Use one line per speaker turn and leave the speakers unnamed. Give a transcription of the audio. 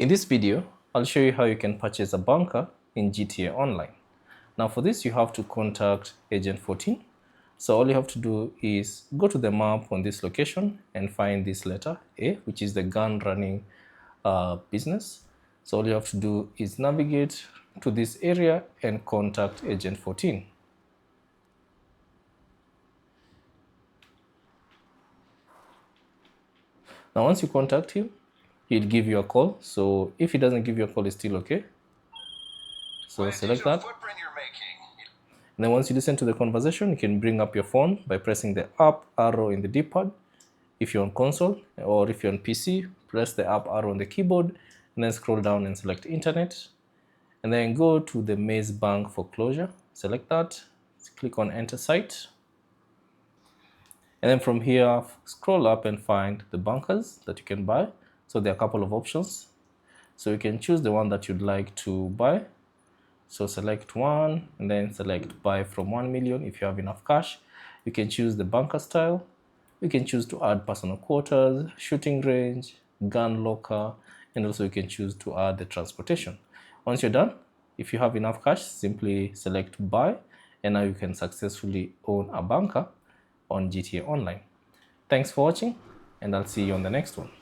In this video, I'll show you how you can purchase a bunker in GTA Online. Now for this, you have to contact Agent 14. So all you have to do is go to the map on this location and find this letter A, which is the gun running business. So all you have to do is navigate to this area and contact Agent 14. Now once you contact him, he'll give you a call. So if he doesn't give you a call, it's still okay. So select that. And then once you listen to the conversation, you can bring up your phone by pressing the up arrow in the D-pad. If you're on console or if you're on PC, press the up arrow on the keyboard and then scroll down and select internet. And then go to the Maze Bank foreclosure. Select that, click on enter site. And then from here, scroll up and find the bunkers that you can buy. So there are a couple of options. So you can choose the one that you'd like to buy. So select one and then select buy from 1 million if you have enough cash. You can choose the bunker style. You can choose to add personal quarters, shooting range, gun locker, and also you can choose to add the transportation. Once you're done, if you have enough cash, simply select buy, and now you can successfully own a bunker on GTA Online. Thanks for watching, and I'll see you on the next one.